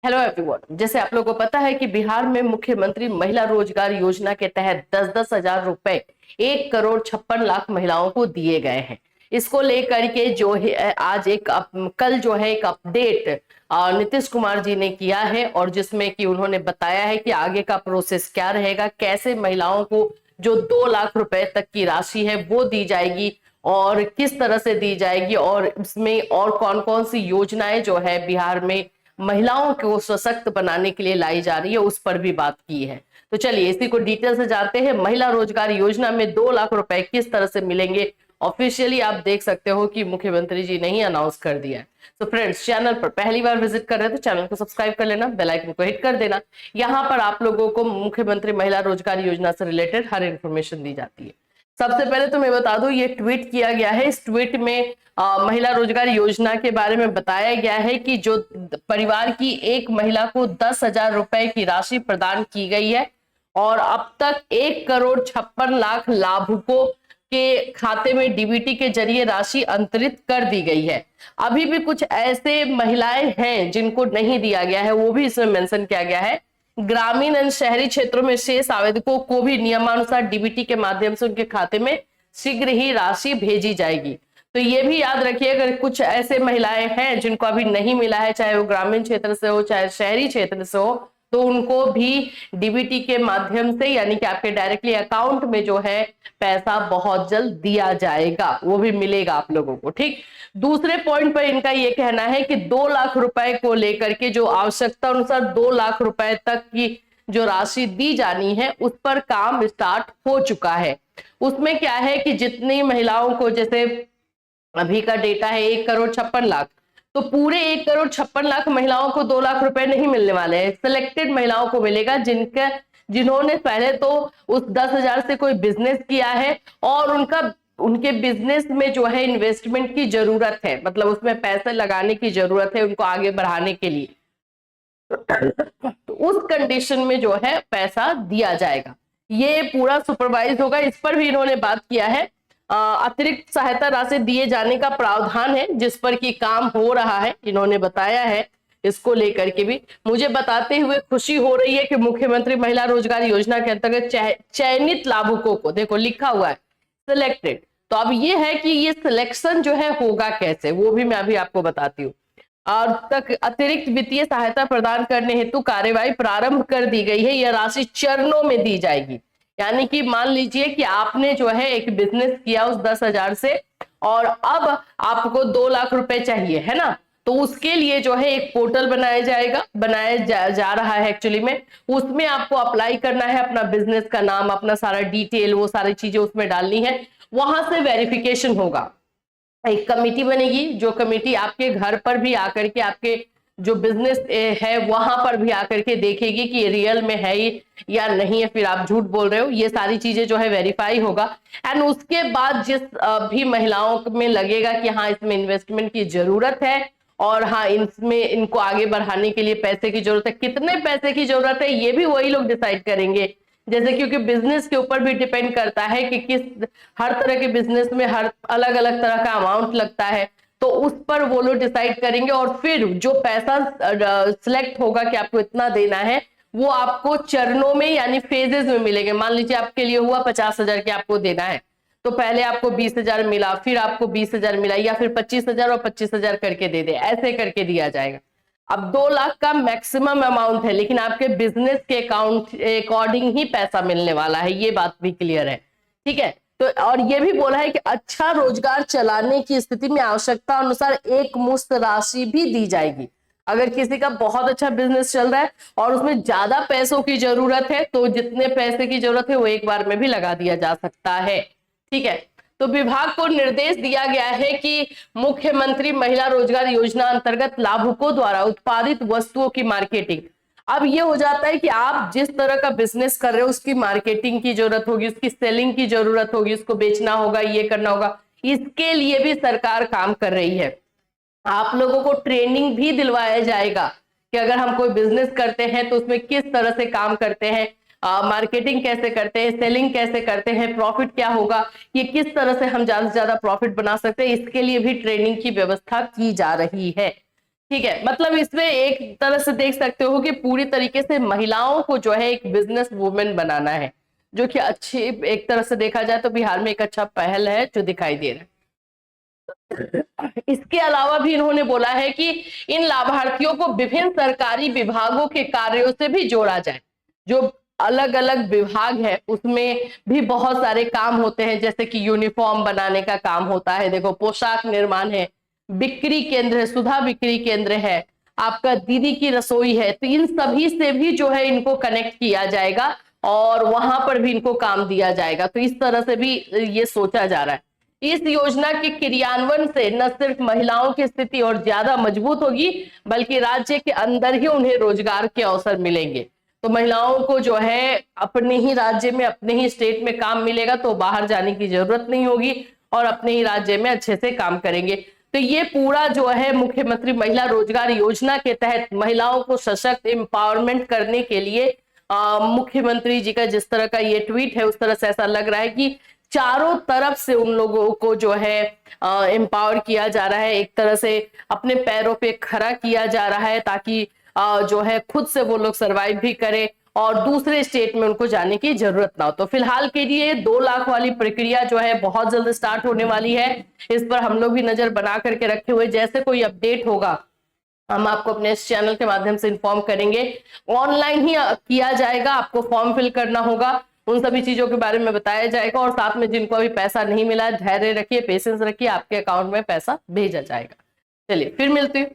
Hello everyone. जैसे आप लोगों को पता है कि बिहार में मुख्यमंत्री महिला रोजगार योजना के तहत 10-10 हजार रुपए 1 करोड़ 56 लाख महिलाओं को दिए गए हैं। इसको लेकर के जो है आज कल जो है एक अपडेट नीतीश कुमार जी ने किया है, और जिसमें कि उन्होंने बताया है कि आगे का प्रोसेस क्या रहेगा, कैसे महिलाओं को जो 2 लाख रुपए तक की राशि है वो दी जाएगी और किस तरह से दी जाएगी, और इसमें और कौन कौन सी योजनाएं जो है बिहार में महिलाओं को सशक्त बनाने के लिए लाई जा रही है, उस पर भी बात की है। तो चलिए इसी को डिटेल से जानते हैं। महिला रोजगार योजना में 2 लाख रुपए किस तरह से मिलेंगे, ऑफिशियली आप देख सकते हो कि मुख्यमंत्री जी ने ही अनाउंस कर दिया है। तो फ्रेंड्स, चैनल पर पहली बार विजिट कर रहे हैं तो चैनल को सब्सक्राइब कर लेना, बेल आइकन को हिट कर देना। यहाँ पर आप लोगों को मुख्यमंत्री महिला रोजगार योजना से रिलेटेड हर इंफॉर्मेशन दी जाती है। सबसे पहले तो मैं बता दूं, ये ट्वीट किया गया है। इस ट्वीट में महिला रोजगार योजना के बारे में बताया गया है कि जो परिवार की एक महिला को 10 हजार रुपए की राशि प्रदान की गई है और अब तक 1 करोड़ 56 लाख लाभुकों के खाते में डीबीटी के जरिए राशि अंतरित कर दी गई है। अभी भी कुछ ऐसे महिलाएं हैं जिनको नहीं दिया गया है, वो भी इसमें मेंशन किया गया है। ग्रामीण एवं शहरी क्षेत्रों में शेष आवेदकों को भी नियमानुसार डीबीटी के माध्यम से उनके खाते में शीघ्र ही राशि भेजी जाएगी। तो ये भी याद रखिए, अगर कुछ ऐसे महिलाएं हैं जिनको अभी नहीं मिला है, चाहे वो ग्रामीण क्षेत्र से हो चाहे शहरी क्षेत्र से हो, तो उनको भी डीबीटी के माध्यम से यानी कि आपके डायरेक्टली अकाउंट में जो है पैसा बहुत जल्द दिया जाएगा, वो भी मिलेगा आप लोगों को। ठीक, दूसरे पॉइंट पर इनका ये कहना है कि 2 लाख रुपए को लेकर के जो आवश्यकता अनुसार 2 लाख रुपए तक की जो राशि दी जानी है उस पर काम स्टार्ट हो चुका है। उसमें क्या है कि जितनी महिलाओं को, जैसे अभी का डेटा है 1 करोड़ 56 लाख, तो पूरे 1 करोड़ 56 लाख महिलाओं को 2 लाख रुपए नहीं मिलने वाले हैं। सिलेक्टेड महिलाओं को मिलेगा जिन्होंने पहले तो उस 10 हजार से कोई बिजनेस किया है और उनके बिजनेस में जो है इन्वेस्टमेंट की जरूरत है, मतलब उसमें पैसे लगाने की जरूरत है उनको आगे बढ़ाने के लिए। तो उस कंडीशन में जो है पैसा दिया जाएगा, ये पूरा सुपरवाइज होगा। इस पर भी इन्होंने बात किया है। अतिरिक्त सहायता राशि दिए जाने का प्रावधान है जिस पर कि काम हो रहा है, इन्होंने बताया है। इसको लेकर के भी मुझे बताते हुए खुशी हो रही है कि मुख्यमंत्री महिला रोजगार योजना के अंतर्गत चयनित लाभुकों को, देखो लिखा हुआ है सिलेक्टेड, तो अब ये है कि ये सिलेक्शन जो है होगा कैसे, वो भी मैं अभी आपको बताती हूँ। और तक अतिरिक्त वित्तीय सहायता प्रदान करने हेतु कार्यवाही प्रारंभ कर दी गई है। यह राशि चरणों में दी जाएगी, यानी कि मान लीजिए कि आपने जो है एक बिजनेस किया उस 10 हजार से और अब आपको 2 लाख रुपए चाहिए, है ना, तो उसके लिए जो है एक पोर्टल बनाया जा रहा है एक्चुअली में। उसमें आपको अप्लाई करना है, अपना बिजनेस का नाम, अपना सारा डिटेल, वो सारी चीजें उसमें डालनी है। वहां से वेरिफिकेशन होगा, एक कमेटी बनेगी, जो कमेटी आपके घर पर भी आकर के आपके जो बिजनेस है वहां पर भी आकर के देखेगी कि ये रियल में है या नहीं है, फिर आप झूठ बोल रहे हो, ये सारी चीजें जो है वेरीफाई होगा। एंड उसके बाद जिस भी महिलाओं में लगेगा कि हाँ इसमें इन्वेस्टमेंट की जरूरत है और हाँ इसमें इनको आगे बढ़ाने के लिए पैसे की जरूरत है, कितने पैसे की जरूरत है ये भी वही लोग डिसाइड करेंगे। जैसे क्योंकि बिजनेस के ऊपर भी डिपेंड करता है कि हर तरह के बिजनेस में हर अलग अलग तरह का अमाउंट लगता है, तो उस पर वो लोग डिसाइड करेंगे और फिर जो पैसा सिलेक्ट होगा कि आपको इतना देना है, वो आपको चरणों में यानी फेजेस में मिलेंगे। मान लीजिए आपके लिए हुआ 50 हजार के आपको देना है, तो पहले आपको 20 हजार मिला, फिर आपको 20 हजार मिला, या फिर 25 हजार और 25 हजार करके दे दे, ऐसे करके दिया जाएगा। अब 2 लाख का मैक्सिमम अमाउंट है, लेकिन आपके बिजनेस के अकाउंट अकॉर्डिंग ही पैसा मिलने वाला है, ये बात भी क्लियर है। ठीक है, तो और ये भी बोला है कि अच्छा रोजगार चलाने की स्थिति में आवश्यकता अनुसार एक मुश्त राशि भी दी जाएगी। अगर किसी का बहुत अच्छा बिजनेस चल रहा है और उसमें ज्यादा पैसों की जरूरत है, तो जितने पैसे की जरूरत है वो एक बार में भी लगा दिया जा सकता है। ठीक है, तो विभाग को निर्देश दिया गया है कि मुख्यमंत्री महिला रोजगार योजना अंतर्गत लाभुकों द्वारा उत्पादित वस्तुओं की मार्केटिंग, अब ये हो जाता है कि आप जिस तरह का बिजनेस कर रहे हो उसकी मार्केटिंग की जरूरत होगी, उसकी सेलिंग की जरूरत होगी, उसको बेचना होगा, ये करना होगा, इसके लिए भी सरकार काम कर रही है। आप लोगों को ट्रेनिंग भी दिलवाया जाएगा कि अगर हम कोई बिजनेस करते हैं तो उसमें किस तरह से काम करते हैं, मार्केटिंग कैसे करते हैं, सेलिंग कैसे करते हैं, प्रॉफिट क्या होगा, ये किस तरह से हम ज्यादा से ज्यादा प्रॉफिट बना सकते हैं, इसके लिए भी ट्रेनिंग की व्यवस्था की जा रही है। ठीक है, मतलब इसमें एक तरह से देख सकते हो कि पूरी तरीके से महिलाओं को जो है एक बिजनेस वुमेन बनाना है, जो कि अच्छी, एक तरह से देखा जाए तो बिहार में एक अच्छा पहल है जो दिखाई दे रहा है। इसके अलावा भी इन्होंने बोला है कि इन लाभार्थियों को विभिन्न सरकारी विभागों के कार्यों से भी जोड़ा जाए। जो अलग अलग विभाग है उसमें भी बहुत सारे काम होते हैं, जैसे कि यूनिफॉर्म बनाने का काम होता है, देखो पोशाक निर्माण है, बिक्री केंद्र है, सुधा बिक्री केंद्र है, आपका दीदी की रसोई है, तो इन सभी से भी जो है इनको कनेक्ट किया जाएगा और वहां पर भी इनको काम दिया जाएगा। तो इस तरह से भी ये सोचा जा रहा है। इस योजना के क्रियान्वयन से न सिर्फ महिलाओं की स्थिति और ज्यादा मजबूत होगी, बल्कि राज्य के अंदर ही उन्हें रोजगार के अवसर मिलेंगे। तो महिलाओं को जो है अपने ही राज्य में, अपने ही स्टेट में काम मिलेगा, तो बाहर जाने की जरूरत नहीं होगी और अपने ही राज्य में अच्छे से काम करेंगे। तो ये पूरा जो है मुख्यमंत्री महिला रोजगार योजना के तहत महिलाओं को सशक्त एम्पावरमेंट करने के लिए मुख्यमंत्री जी का जिस तरह का ये ट्वीट है, उस तरह से ऐसा लग रहा है कि चारों तरफ से उन लोगों को जो है एम्पावर किया जा रहा है, एक तरह से अपने पैरों पे खड़ा किया जा रहा है, ताकि जो है खुद से वो लोग सरवाइव भी करें और दूसरे स्टेट में उनको जाने की जरूरत ना हो। तो फिलहाल के लिए 2 लाख वाली प्रक्रिया जो है बहुत जल्द स्टार्ट होने वाली है। इस पर हम लोग भी नजर बना करके रखे हुए, जैसे कोई अपडेट होगा हम आपको अपने इस चैनल के माध्यम से इन्फॉर्म करेंगे। ऑनलाइन ही किया जाएगा, आपको फॉर्म फिल करना होगा, उन सभी चीजों के बारे में बताया जाएगा और साथ में जिनको अभी पैसा नहीं मिला है, धैर्य रखिए, पेशेंस रखिए, आपके अकाउंट में पैसा भेजा जाएगा। चलिए फिर मिलती हूँ।